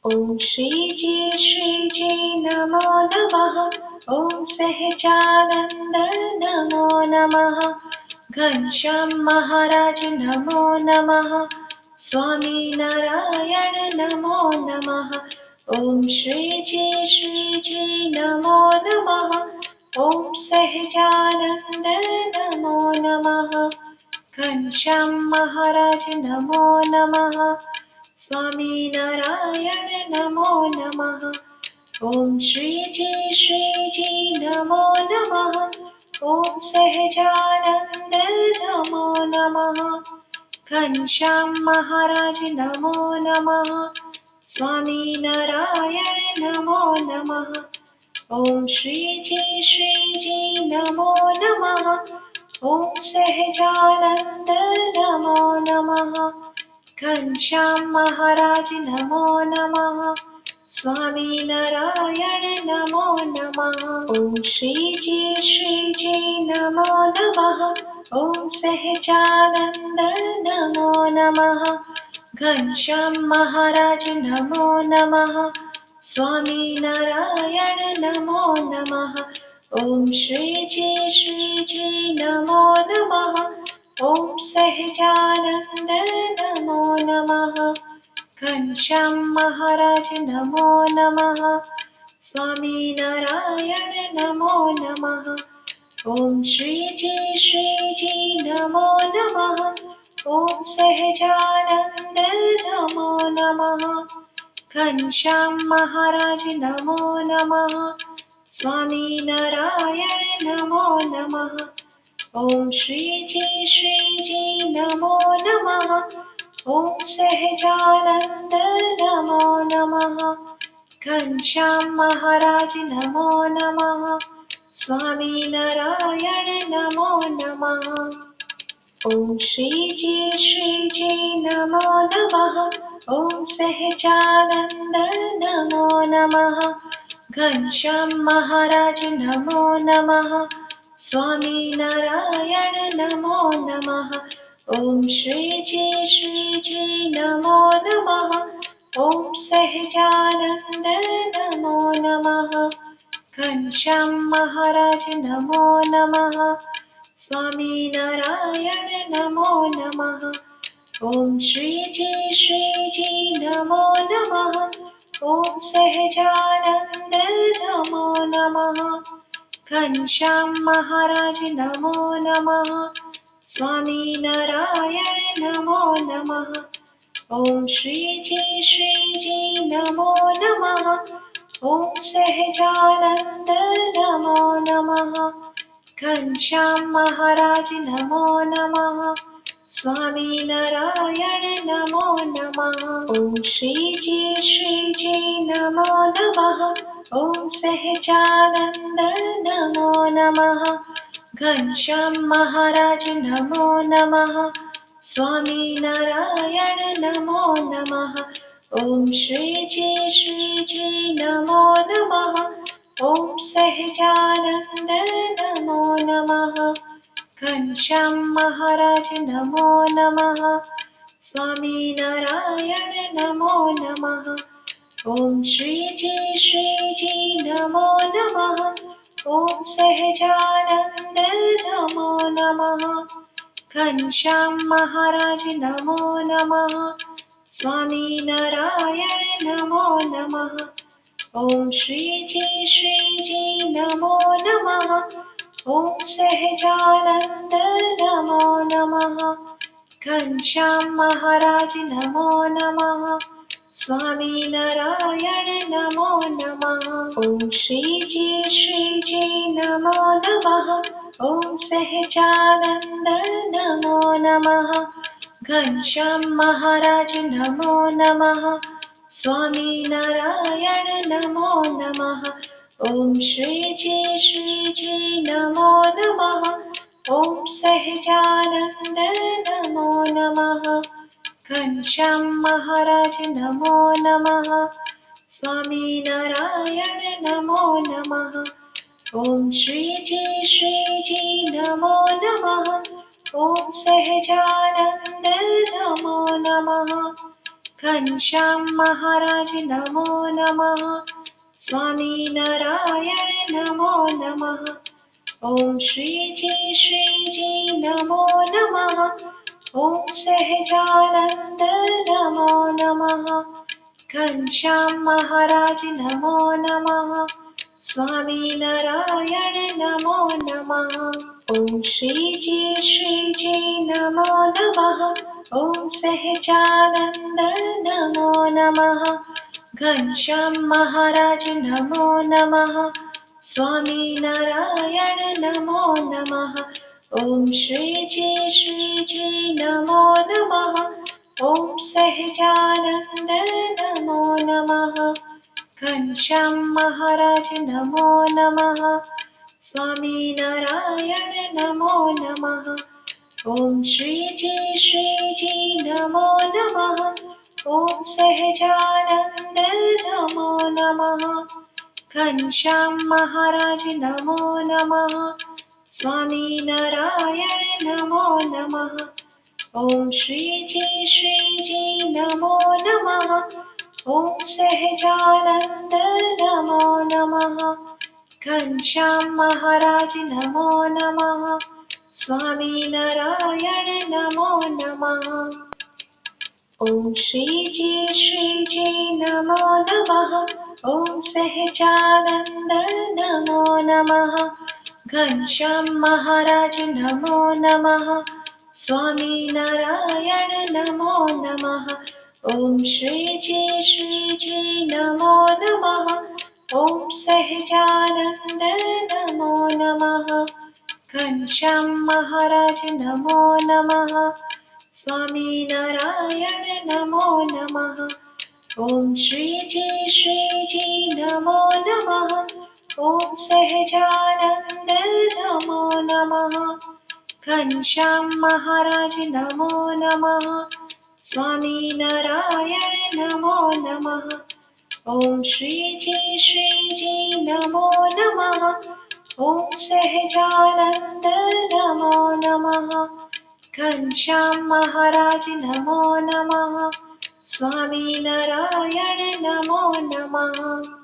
ओम श्री जी नमो नमः। ओम सहजानंद नमो नमः। घनश्याम महाराज नमो नमः। स्वामी नारायण नमो नमः। ओम श्री जी नमो नमः। ओम सहजानंद नमो नमः। घनश्याम महाराज नमो नमः। स्वामी नारायण नमो नमः। ओम श्री जी नमो नमः। ओम सहजानंद नमो नमः। घनश्याम महाराज नमो नमः। स्वामी नारायण नमो नमः। ओम श्री जी नमो नमः। ओम सहजानंद नमो नमः। घनश्याम महाराज नमो नमः। स्वामी नारायण नमो नमः। ओम श्री जी नमो नमः। ओम सहजानंद नमो नमः। घनश्याम महाराज नमो नमः। स्वामी नारायण नमो नमः। ओम श्री जी नमो नमः। ओम सहजानंद नमो नमः। घनश्याम महाराज नमो नमः। स्वामी नारायण नमो नमः। ओम श्री जी नमो नमः। ओम सहजानंद नमो नमः। घनश्याम महाराज नमो नमः। स्वामी नारायण नमो नमः। ओम श्री जी नमो नमः। ओम सहजानंद नमो नमः। घनश्याम महाराज नमो नमः। स्वामी नारायण नमो नमः। ओम श्री जी नमो नमः। ओम सहजानंद नमो नमः। घनश्याम महाराज नमो नमः। स्वामी नारायण नमो नमः। ओम श्री जी नमो नमः। ओम सहजानंद नमो नमः। घनश्याम महाराज नमो नमः। स्वामी नारायण नमो नमः। ओम श्री जी नमो नमः। ओम सहजानंद नमो नमः। घनश्याम महाराज नमो नमः। स्वामी नारायण नमो नमः। ओम श्री जी नमो नमः। ओम सहजानंद नमो नमः। घनश्याम महाराज नमो नमः। स्वामी नारायण नमो नमः। ओम श्री जी नमो नमः। ओम सहजानंद नमो नमः। घनश्याम महाराज नमो नमः। स्वामी नारायण नमो नमः। ओम श्री जी नमो नमः। ओम सहजानंद नमो नमः। घनश्याम महाराज नमो नमः। स्वामी नारायण नमो नमः। ओम श्री जी नमो नमः। ओम सहजानंद नमो नमः। घनश्याम महाराज नमो नमः। स्वामी नारायण नमो नमः। ओम श्री जी नमो नमः। ओम सहजानंद नमो नमः। घनश्याम महाराज नमो नमः। स्वामी नारायण नमो नमः। ओम श्री जी नमो नमः। ओम सहजानंद नमो नमः। घनश्याम महाराज नमो नमः। स्वामी नारायण नमो नमः। ओम श्री जी नमो नमः। ओम सहजानंद नमो नमः। घनश्याम महाराज नमो नमः। स्वामी नारायण नमो नमः। ओम श्री जी नमो नमः। ओम सहजानंद नमो नमः। घनश्याम महाराज नमो नमः। स्वामी नारायण नमो नमः। ओम श्री जी नमो नमः। ओम सहजानंद नमो नमः। घनश्याम महाराज नमो नमः। स्वामी नारायण नमो नमः। ओम श्री जी नमो नमः। ओम सहजानंद नमो नमः। घनश्याम महाराज नमो नमः। स्वामी नारायण नमो नमः। ओम श्री जी नमो नमः। ओम सहजानंद नमो नमः। घनश्याम महाराज नमो नमः। स्वामी नारायण नमो नमः। ओम श्री जी नमो नमः। ओम सहजानंद नमो नमः। घनश्याम महाराज नमो नमः। स्वामी नारायण नमो नमः। ओम श्री जी नमो नमः। ओम सहजानंद नमो नमः। घनश्याम महाराज नमो नमः। स्वामी नारायण नमो नमः। ओम श्री जी नमो नमः। ओम सहजानंद नमो नमः। घनश्याम महाराज नमो नमः। स्वामी नारायण नमो नमः। ओम श्री जी नमो नमः। ओम सहजानंद नमो नमः। घनश्याम महाराज नमो नमः। स्वामी नारायण नमो नमः। ओम श्री जी नमो नमः। ओम सहजानंद नमो नमः। घनश्याम महाराज नमो नमः। स्वामी नारायण नमो नमः। ओम श्री जी नमो नमः। ओम सहजानंद नमो नमः। घनश्याम महाराज नमो नमः। स्वामी नारायण नमो नमः।